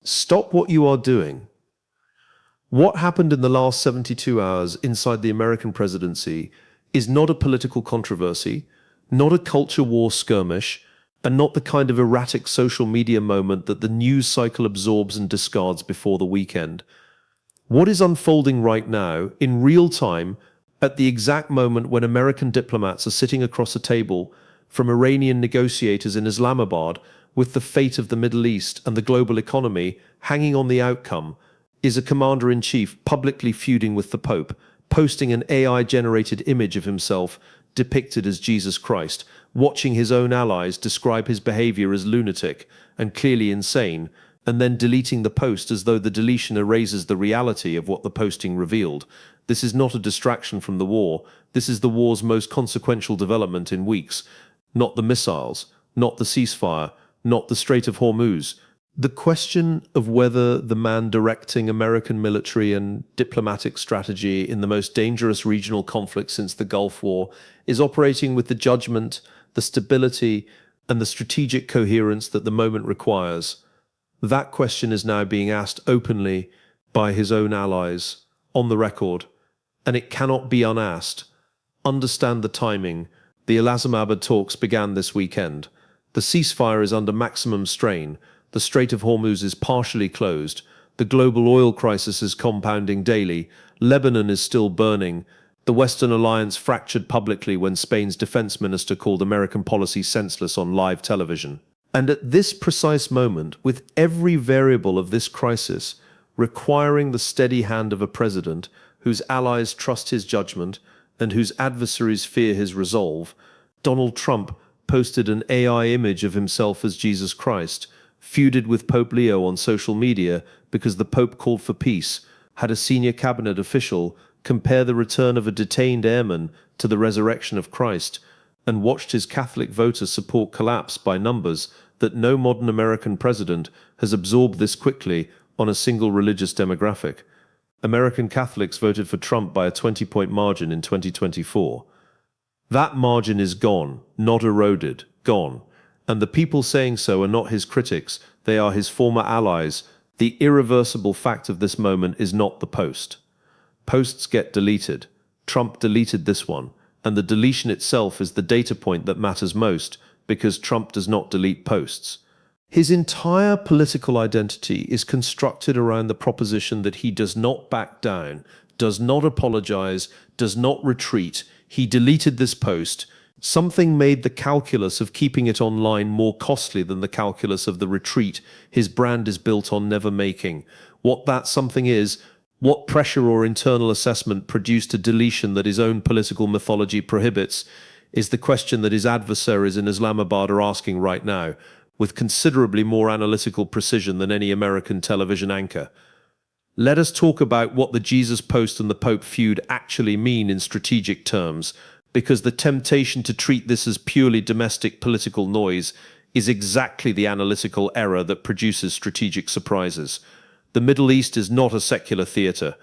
Stop what you are doing. What happened in the last 72 hours inside the American presidency is not a political controversy, not a culture war skirmish, and not the kind of erratic social media moment that the news cycle absorbs and discards before the weekend. What is unfolding right now, in real time, at the exact moment when American diplomats are sitting across a table from Iranian negotiators in Islamabad with the fate of the Middle East and the global economy hanging on the outcome, is a commander-in-chief publicly feuding with the Pope, posting an AI-generated image of himself depicted as Jesus Christ, watching his own allies describe his behavior as lunatic and clearly insane, and then deleting the post as though the deletion erases the reality of what the posting revealed. This is not a distraction from the war. This is the war's most consequential development in weeks. Not the missiles, not the ceasefire, not the Strait of Hormuz. The question of whether the man directing American military and diplomatic strategy in the most dangerous regional conflict since the Gulf War is operating with the judgment, the stability, and the strategic coherence that the moment requires. That question is now being asked openly by his own allies, on the record, and it cannot be unasked. Understand the timing. The Islamabad talks began this weekend. The ceasefire is under maximum strain. The Strait of Hormuz is partially closed. The global oil crisis is compounding daily. Lebanon is still burning. The Western alliance fractured publicly when Spain's defense minister called American policy senseless on live television. And at this precise moment, with every variable of this crisis requiring the steady hand of a president whose allies trust his judgment and whose adversaries fear his resolve, Donald Trump posted an AI image of himself as Jesus Christ, feuded with Pope Leo on social media because the Pope called for peace, had a senior cabinet official compare the return of a detained airman to the resurrection of Christ, and watched his Catholic voter support collapse by numbers that no modern American president has absorbed this quickly on a single religious demographic. American Catholics voted for Trump by a 20-point margin in 2024. That margin is gone, not eroded, gone. And the people saying so are not his critics, they are his former allies. The irreversible fact of this moment is not the post. Posts get deleted. Trump deleted this one, and the deletion itself is the data point that matters most, because Trump does not delete posts. His entire political identity is constructed around the proposition that he does not back down, does not apologize, does not retreat. He deleted this post. Something made the calculus of keeping it online more costly than the calculus of the retreat his brand is built on never making. What that something is, what pressure or internal assessment produced a deletion that his own political mythology prohibits, is the question that his adversaries in Islamabad are asking right now, with considerably more analytical precision than any American television anchor. Let us talk about what the Jesus post and the Pope feud actually mean in strategic terms, because the temptation to treat this as purely domestic political noise is exactly the analytical error that produces strategic surprises. The Middle East is not a secular theater.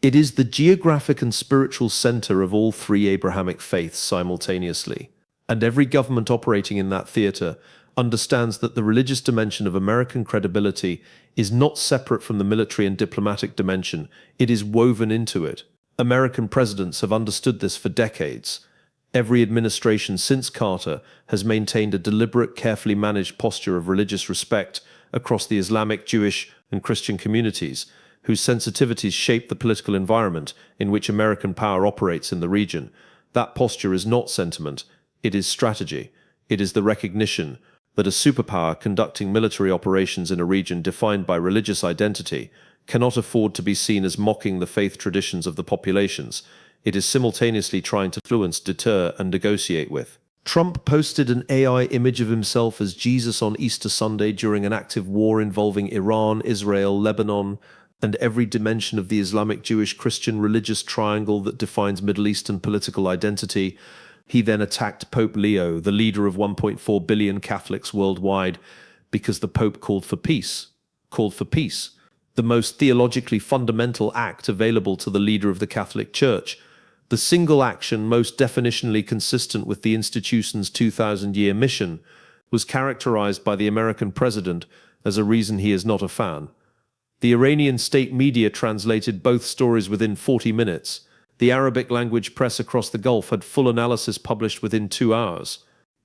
It is the geographic and spiritual center of all three Abrahamic faiths simultaneously. And every government operating in that theater understands that the religious dimension of American credibility is not separate from the military and diplomatic dimension. It is woven into it. American presidents have understood this for decades. Every administration since Carter has maintained a deliberate, carefully managed posture of religious respect across the Islamic, Jewish, and Christian communities, whose sensitivities shape the political environment in which American power operates in the region. That posture is not sentiment, it is strategy. It is the recognition that a superpower conducting military operations in a region defined by religious identity cannot afford to be seen as mocking the faith traditions of the populations. It is simultaneously trying to influence, deter, and negotiate with. Trump posted an AI image of himself as Jesus on Easter Sunday during an active war involving Iran, Israel, Lebanon, and every dimension of the Islamic, Jewish, Christian religious triangle that defines Middle Eastern political identity. He then attacked Pope Leo, the leader of 1.4 billion Catholics worldwide, because the Pope called for peace. The most theologically fundamental act available to the leader of the Catholic Church. The single action most definitionally consistent with the institution's 2,000-year mission was characterized by the American president as a reason he is not a fan. The Iranian state media translated both stories within 40 minutes. The Arabic language press across the Gulf had full analysis published within 2 hours.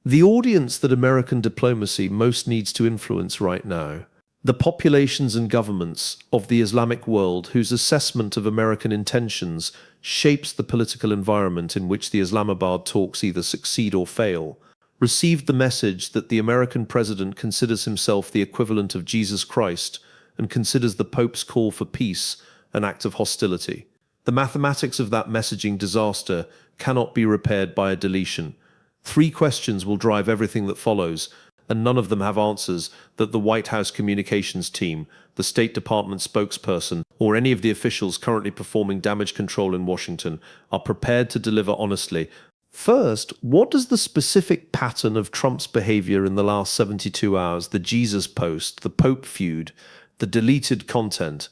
The audience that American diplomacy most needs to influence right now, the populations and governments of the Islamic world whose assessment of American intentions shapes the political environment in which the Islamabad talks either succeed or fail, received the message that the American president considers himself the equivalent of Jesus Christ and considers the Pope's call for peace an act of hostility. The mathematics of that messaging disaster cannot be repaired by a deletion. 3 questions will drive everything that follows, and none of them have answers that the White House communications team, the State Department spokesperson, or any of the officials currently performing damage control in Washington are prepared to deliver honestly. First, what does the specific pattern of Trump's behavior in the last 72 hours, the Jesus post, the Pope feud, the deleted content,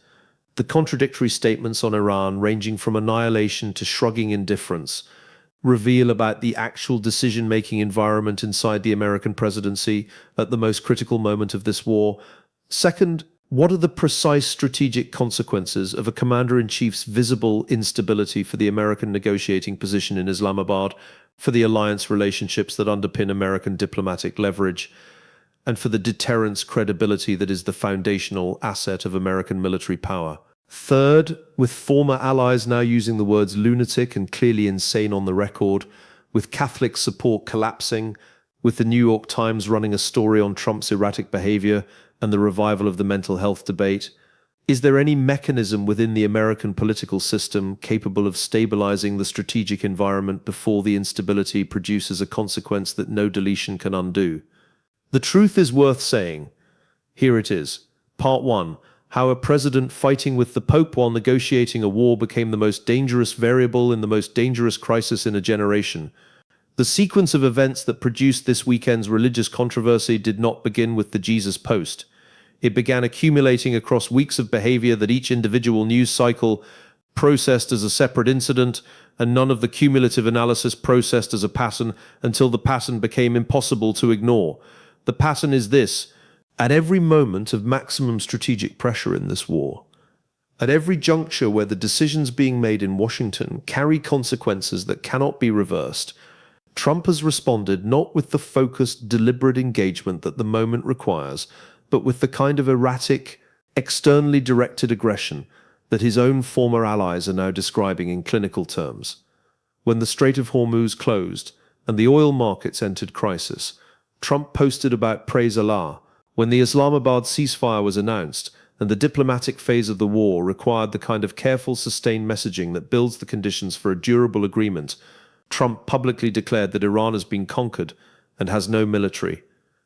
the contradictory statements on Iran ranging from annihilation to shrugging indifference, reveal about the actual decision-making environment inside the American presidency at the most critical moment of this war? Second, what are the precise strategic consequences of a commander-in-chief's visible instability for the American negotiating position in Islamabad, for the alliance relationships that underpin American diplomatic leverage, and for the deterrence credibility that is the foundational asset of American military power? Third, with former allies now using the words lunatic and clearly insane on the record, with Catholic support collapsing, with the New York Times running a story on Trump's erratic behavior and the revival of the mental health debate, is there any mechanism within the American political system capable of stabilizing the strategic environment before the instability produces a consequence that no deletion can undo? The truth is worth saying. Here it is. Part 1. How a president fighting with the Pope while negotiating a war became the most dangerous variable in the most dangerous crisis in a generation. The sequence of events that produced this weekend's religious controversy did not begin with the Jesus post. It began accumulating across weeks of behavior that each individual news cycle processed as a separate incident, and none of the cumulative analysis processed as a pattern until the pattern became impossible to ignore. The pattern is this. At every moment of maximum strategic pressure in this war, at every juncture where the decisions being made in Washington carry consequences that cannot be reversed, Trump has responded not with the focused, deliberate engagement that the moment requires, but with the kind of erratic, externally directed aggression that his own former allies are now describing in clinical terms. When the Strait of Hormuz closed and the oil markets entered crisis, Trump posted about praise Allah. When the Islamabad ceasefire was announced and the diplomatic phase of the war required the kind of careful, sustained messaging that builds the conditions for a durable agreement, Trump publicly declared that Iran has been conquered and has no military,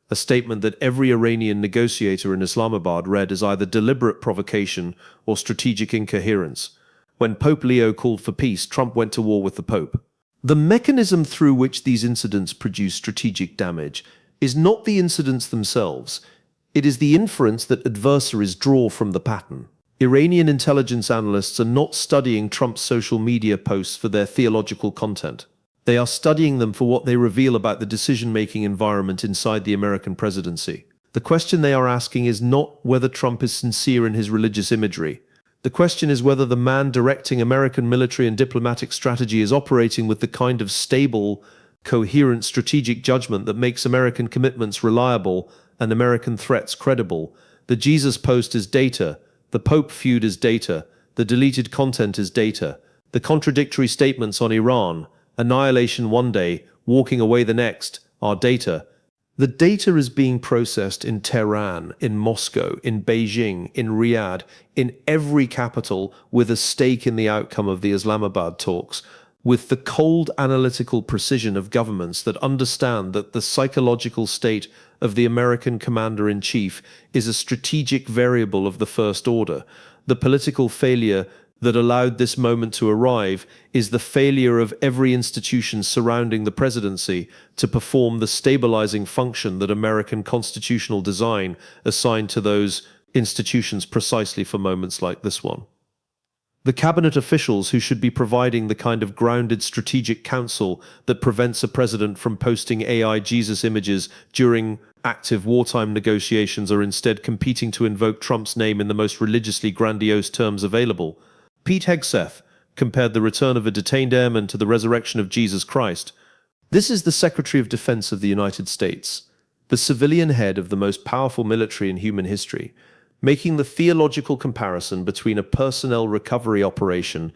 a statement that every Iranian negotiator in Islamabad read as either deliberate provocation or strategic incoherence. When Pope Leo called for peace, Trump went to war with the Pope. The mechanism through which these incidents produce strategic damage is not the incidents themselves. It is the inference that adversaries draw from the pattern. Iranian intelligence analysts are not studying Trump's social media posts for their theological content. They are studying them for what they reveal about the decision-making environment inside the American presidency. The question they are asking is not whether Trump is sincere in his religious imagery. The question is whether the man directing American military and diplomatic strategy is operating with the kind of stable, coherent strategic judgment that makes American commitments reliable and American threats credible. The Jesus post is data. The Pope feud is data. The deleted content is data. The contradictory statements on Iran, annihilation one day, walking away the next, are data. The data is being processed in Tehran, in Moscow, in Beijing, in Riyadh, in every capital with a stake in the outcome of the Islamabad talks, with the cold analytical precision of governments that understand that the psychological state of the American commander-in-chief is a strategic variable of the first order. The political failure that allowed this moment to arrive is the failure of every institution surrounding the presidency to perform the stabilizing function that American constitutional design assigned to those institutions precisely for moments like this one. The cabinet officials who should be providing the kind of grounded strategic counsel that prevents a president from posting AI Jesus images during active wartime negotiations are instead competing to invoke Trump's name in the most religiously grandiose terms available. Pete Hegseth compared the return of a detained airman to the resurrection of Jesus Christ. This is the Secretary of Defense of the United States, the civilian head of the most powerful military in human history, making the theological comparison between a personnel recovery operation,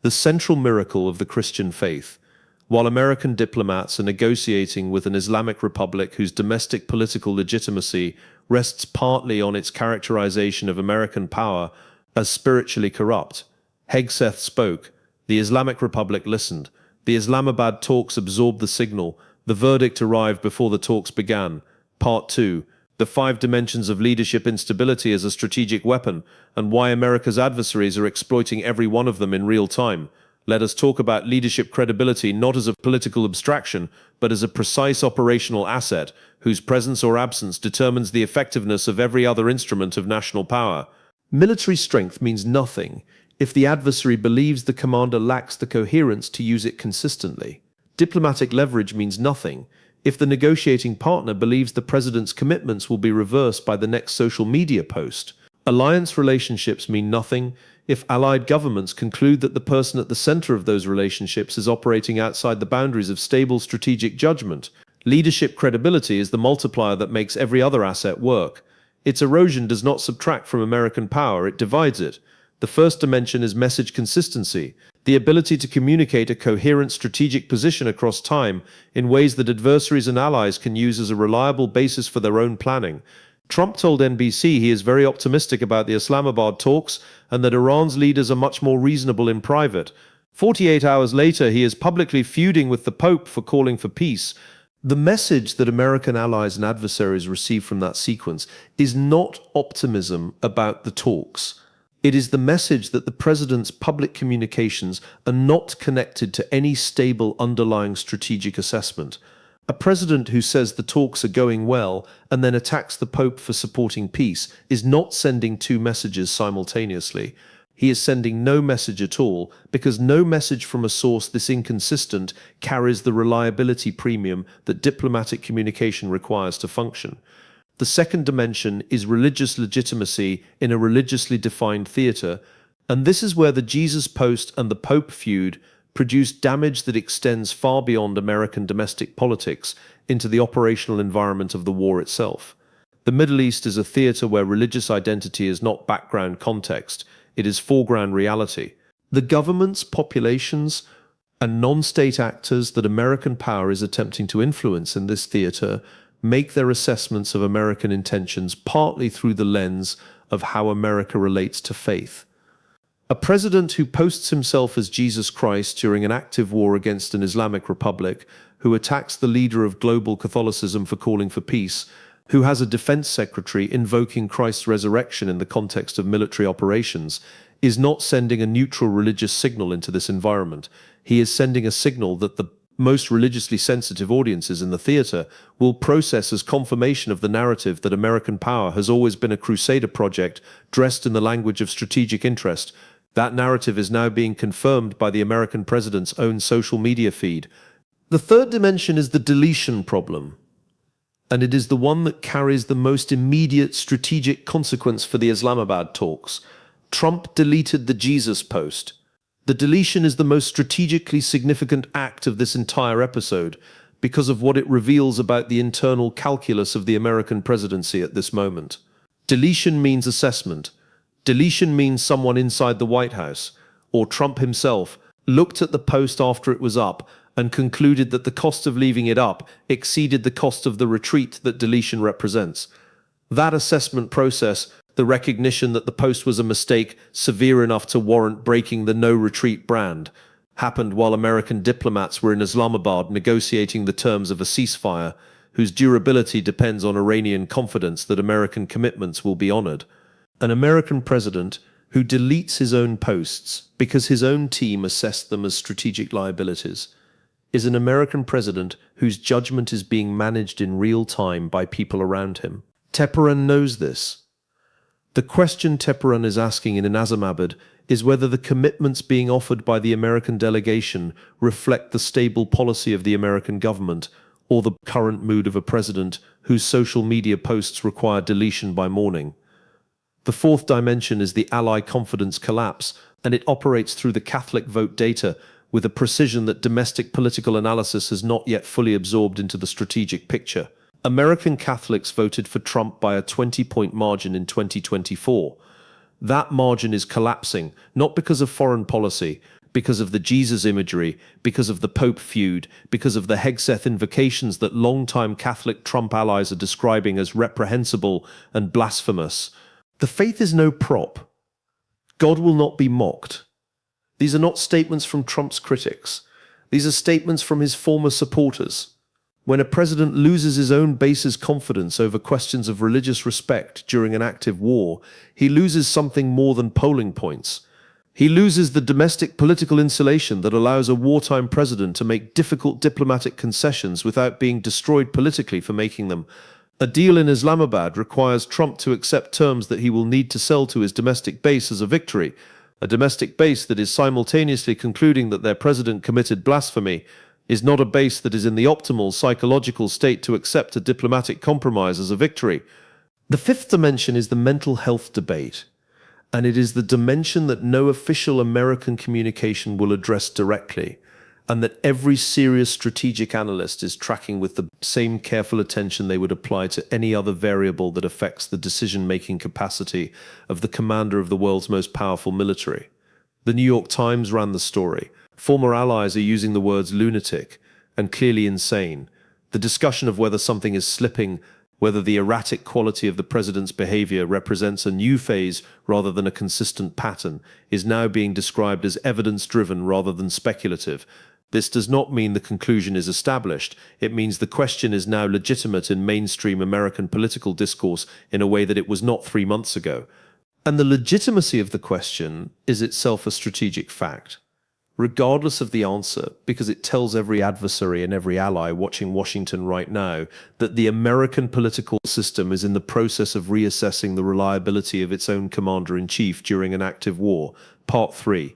the central miracle of the Christian faith, while American diplomats are negotiating with an Islamic republic whose domestic political legitimacy rests partly on its characterization of American power as spiritually corrupt. Hegseth spoke. The Islamic Republic listened. The Islamabad talks absorbed the signal. The verdict arrived before the talks began. Part 2. The 5 dimensions of leadership instability as a strategic weapon, and why America's adversaries are exploiting every one of them in real time. Let us talk about leadership credibility not as a political abstraction, but as a precise operational asset, whose presence or absence determines the effectiveness of every other instrument of national power. Military strength means nothing if the adversary believes the commander lacks the coherence to use it consistently. Diplomatic leverage means nothing if the negotiating partner believes the president's commitments will be reversed by the next social media post. Alliance relationships mean nothing if allied governments conclude that the person at the center of those relationships is operating outside the boundaries of stable strategic judgment. Leadership credibility is the multiplier that makes every other asset work. Its erosion does not subtract from American power, it divides it. The first dimension is message consistency, the ability to communicate a coherent strategic position across time in ways that adversaries and allies can use as a reliable basis for their own planning. Trump told NBC he is very optimistic about the Islamabad talks and that Iran's leaders are much more reasonable in private. 48 hours later, he is publicly feuding with the Pope for calling for peace. The message that American allies and adversaries receive from that sequence is not optimism about the talks. It is the message that the president's public communications are not connected to any stable underlying strategic assessment. A president who says the talks are going well and then attacks the Pope for supporting peace is not sending 2 messages simultaneously. He is sending no message at all, because no message from a source this inconsistent carries the reliability premium that diplomatic communication requires to function. The second dimension is religious legitimacy in a religiously defined theater, and this is where the Jesus post and the Pope feud produce damage that extends far beyond American domestic politics into the operational environment of the war itself. The Middle East is a theater where religious identity is not background context, it is foreground reality. The governments, populations, and non-state actors that American power is attempting to influence in this theater make their assessments of American intentions partly through the lens of how America relates to faith. A president who posts himself as Jesus Christ during an active war against an Islamic republic, who attacks the leader of global Catholicism for calling for peace, who has a defense secretary invoking Christ's resurrection in the context of military operations, is not sending a neutral religious signal into this environment. He is sending a signal that the most religiously sensitive audiences in the theater will process as confirmation of the narrative that American power has always been a crusader project dressed in the language of strategic interest. That narrative is now being confirmed by the American president's own social media feed. The third dimension is the deletion problem, and it is the one that carries the most immediate strategic consequence for the Islamabad talks. Trump deleted the Jesus post. The deletion is the most strategically significant act of this entire episode because of what it reveals about the internal calculus of the American presidency at this moment. Deletion means assessment. Deletion means someone inside the White House, or Trump himself, looked at the post after it was up and concluded that the cost of leaving it up exceeded the cost of the retreat that deletion represents. That assessment process, the recognition that the post was a mistake severe enough to warrant breaking the no-retreat brand, happened while American diplomats were in Islamabad negotiating the terms of a ceasefire, whose durability depends on Iranian confidence that American commitments will be honored. An American president who deletes his own posts because his own team assessed them as strategic liabilities is an American president whose judgment is being managed in real time by people around him. Teperen knows this. The question Tepparan is asking in Azamabad is whether the commitments being offered by the American delegation reflect the stable policy of the American government or the current mood of a president whose social media posts require deletion by morning. The fourth dimension is the ally confidence collapse, and it operates through the Catholic vote data with a precision that domestic political analysis has not yet fully absorbed into the strategic picture. American Catholics voted for Trump by a 20-point margin in 2024. That margin is collapsing, not because of foreign policy, because of the Jesus imagery, because of the Pope feud, because of the Hegseth invocations that longtime Catholic Trump allies are describing as reprehensible and blasphemous. The faith is no prop. God will not be mocked. These are not statements from Trump's critics. These are statements from his former supporters. When a president loses his own base's confidence over questions of religious respect during an active war, he loses something more than polling points. He loses the domestic political insulation that allows a wartime president to make difficult diplomatic concessions without being destroyed politically for making them. A deal in Islamabad requires Trump to accept terms that he will need to sell to his domestic base as a victory, a domestic base that is simultaneously concluding that their president committed blasphemy, is not a base that is in the optimal psychological state to accept a diplomatic compromise as a victory. The fifth dimension is the mental health debate, and it is the dimension that no official American communication will address directly, and that every serious strategic analyst is tracking with the same careful attention they would apply to any other variable that affects the decision-making capacity of the commander of the world's most powerful military. The New York Times ran the story. Former allies are using the words lunatic and clearly insane. The discussion of whether something is slipping, whether the erratic quality of the president's behavior represents a new phase rather than a consistent pattern, is now being described as evidence-driven rather than speculative. This does not mean the conclusion is established. It means the question is now legitimate in mainstream American political discourse in a way that it was not 3 months ago. And the legitimacy of the question is itself a strategic fact, regardless of the answer, because it tells every adversary and every ally watching Washington right now that the American political system is in the process of reassessing the reliability of its own commander-in-chief during an active war. Part 3.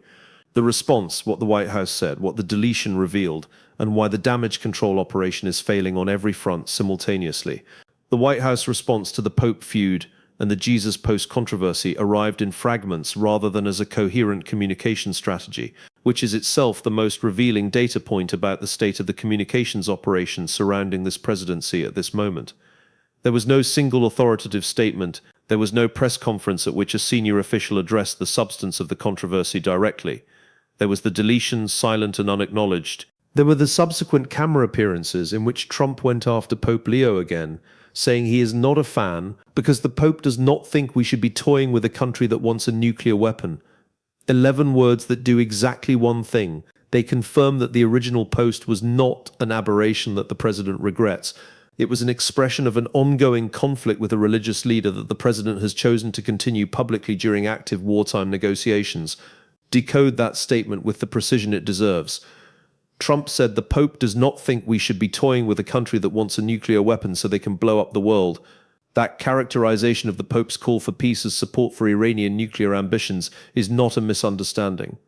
The response, what the White House said, what the deletion revealed, and why the damage control operation is failing on every front simultaneously. The White House response to the Pope feud and the Jesus Post controversy arrived in fragments rather than as a coherent communication strategy, which is itself the most revealing data point about the state of the communications operation surrounding this presidency at this moment. There was no single authoritative statement. There was no press conference at which a senior official addressed the substance of the controversy directly. There was the deletion, silent and unacknowledged. There were the subsequent camera appearances in which Trump went after Pope Leo again, saying he is not a fan because the Pope does not think we should be toying with a country that wants a nuclear weapon. 11 words that do exactly one thing. They confirm that the original post was not an aberration that the president regrets. It was an expression of an ongoing conflict with a religious leader that the president has chosen to continue publicly during active wartime negotiations. Decode that statement with the precision it deserves. Trump said the Pope does not think we should be toying with a country that wants a nuclear weapon so they can blow up the world. That characterization of the Pope's call for peace as support for Iranian nuclear ambitions is not a misunderstanding.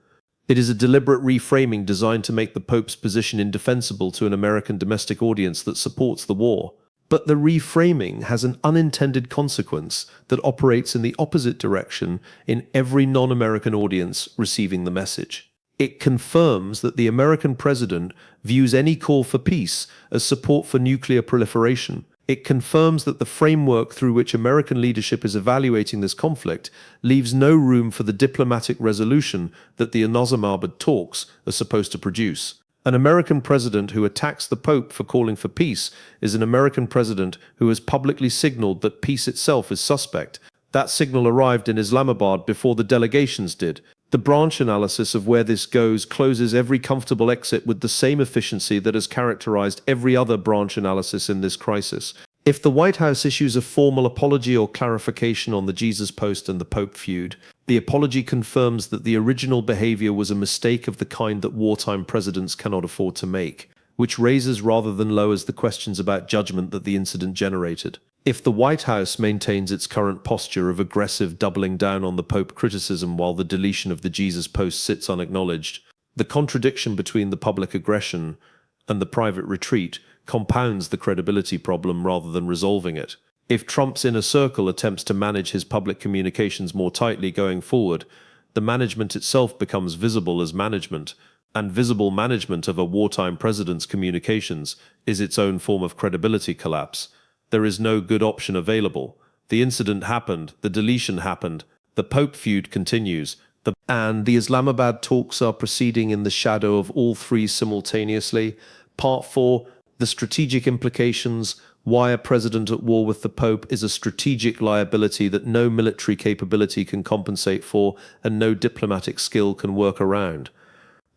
It is a deliberate reframing designed to make the Pope's position indefensible to an American domestic audience that supports the war. But the reframing has an unintended consequence that operates in the opposite direction in every non-American audience receiving the message. It confirms that the American president views any call for peace as support for nuclear proliferation. It confirms that the framework through which American leadership is evaluating this conflict leaves no room for the diplomatic resolution that the Islamabad talks are supposed to produce. An American president who attacks the Pope for calling for peace is an American president who has publicly signaled that peace itself is suspect. That signal arrived in Islamabad before the delegations did. The branch analysis of where this goes closes every comfortable exit with the same efficiency that has characterized every other branch analysis in this crisis. If the White House issues a formal apology or clarification on the Jesus Post and the Pope feud, the apology confirms that the original behavior was a mistake of the kind that wartime presidents cannot afford to make, which raises rather than lowers the questions about judgment that the incident generated. If the White House maintains its current posture of aggressive doubling down on the Pope criticism while the deletion of the Jesus post sits unacknowledged, the contradiction between the public aggression and the private retreat compounds the credibility problem rather than resolving it. If Trump's inner circle attempts to manage his public communications more tightly going forward, the management itself becomes visible as management, and visible management of a wartime president's communications is its own form of credibility collapse. There is no good option available. The incident happened, the deletion happened, the Pope feud continues, and the Islamabad talks are proceeding in the shadow of all three simultaneously. Part 4, the strategic implications. Why a president at war with the Pope is a strategic liability that no military capability can compensate for and no diplomatic skill can work around.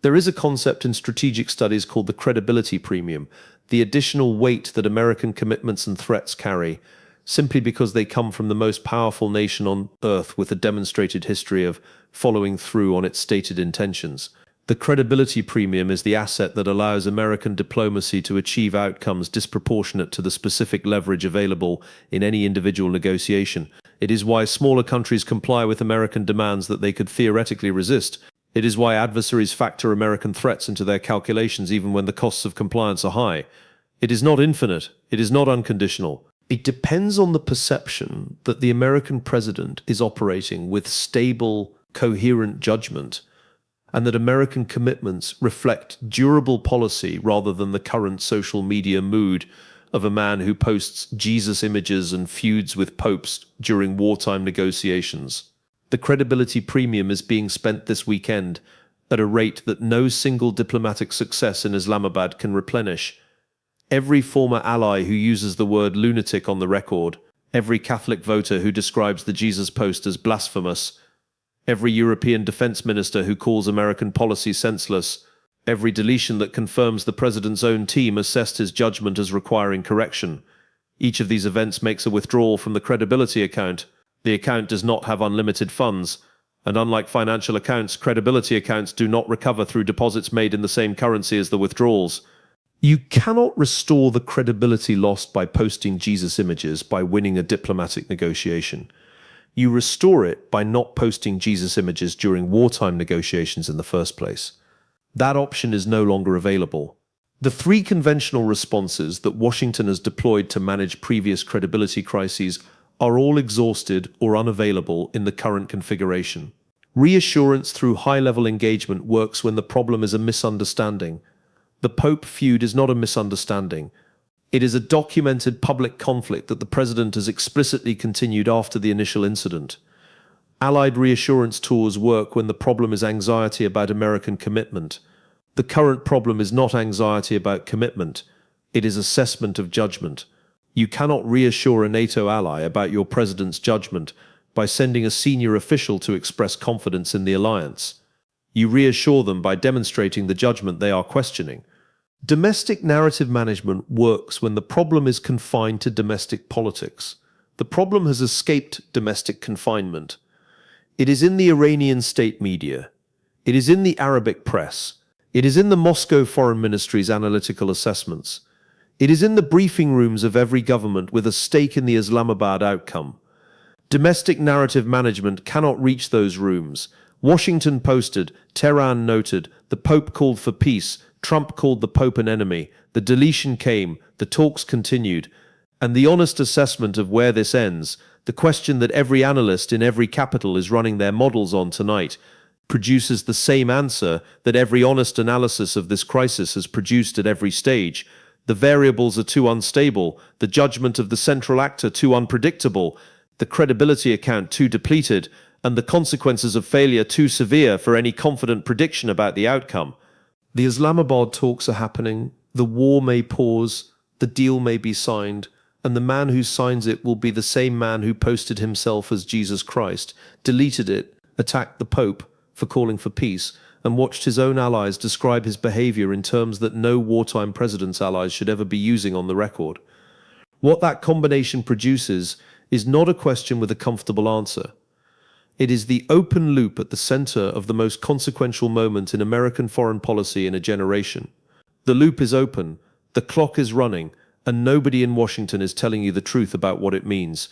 There is a concept in strategic studies called the credibility premium, the additional weight that American commitments and threats carry, simply because they come from the most powerful nation on earth with a demonstrated history of following through on its stated intentions. The credibility premium is the asset that allows American diplomacy to achieve outcomes disproportionate to the specific leverage available in any individual negotiation. It is why smaller countries comply with American demands that they could theoretically resist. It is why adversaries factor American threats into their calculations even when the costs of compliance are high. It is not infinite. It is not unconditional. It depends on the perception that the American president is operating with stable, coherent judgment, and that American commitments reflect durable policy rather than the current social media mood of a man who posts Jesus images and feuds with popes during wartime negotiations. The credibility premium is being spent this weekend at a rate that no single diplomatic success in Islamabad can replenish. Every former ally who uses the word lunatic on the record, every Catholic voter who describes the Jesus post as blasphemous, every European defense minister who calls American policy senseless, every deletion that confirms the president's own team assessed his judgment as requiring correction. Each of these events makes a withdrawal from the credibility account. The account does not have unlimited funds, and unlike financial accounts, credibility accounts do not recover through deposits made in the same currency as the withdrawals. You cannot restore the credibility lost by posting Jesus images by winning a diplomatic negotiation. You restore it by not posting Jesus images during wartime negotiations in the first place. That option is no longer available. The three conventional responses that Washington has deployed to manage previous credibility crises are all exhausted or unavailable in the current configuration. Reassurance through high-level engagement works when the problem is a misunderstanding. The Pope feud is not a misunderstanding. It is a documented public conflict that the president has explicitly continued after the initial incident. Allied reassurance tours work when the problem is anxiety about American commitment. The current problem is not anxiety about commitment. It is assessment of judgment. You cannot reassure a NATO ally about your president's judgment by sending a senior official to express confidence in the alliance. You reassure them by demonstrating the judgment they are questioning. Domestic narrative management works when the problem is confined to domestic politics. The problem has escaped domestic confinement. It is in the Iranian state media. It is in the Arabic press. It is in the Moscow Foreign Ministry's analytical assessments. It is in the briefing rooms of every government with a stake in the Islamabad outcome. Domestic narrative management cannot reach those rooms. Washington posted, Tehran noted, the Pope called for peace, Trump called the Pope an enemy, the deletion came, the talks continued, and the honest assessment of where this ends, the question that every analyst in every capital is running their models on tonight, produces the same answer that every honest analysis of this crisis has produced at every stage. The variables are too unstable, the judgment of the central actor too unpredictable, the credibility account too depleted, and the consequences of failure too severe for any confident prediction about the outcome. The Islamabad talks are happening, the war may pause, the deal may be signed, and the man who signs it will be the same man who posted himself as Jesus Christ, deleted it, attacked the Pope for calling for peace, and watched his own allies describe his behavior in terms that no wartime president's allies should ever be using on the record. What that combination produces is not a question with a comfortable answer. It is the open loop at the center of the most consequential moment in American foreign policy in a generation. The loop is open, the clock is running, and nobody in Washington is telling you the truth about what it means.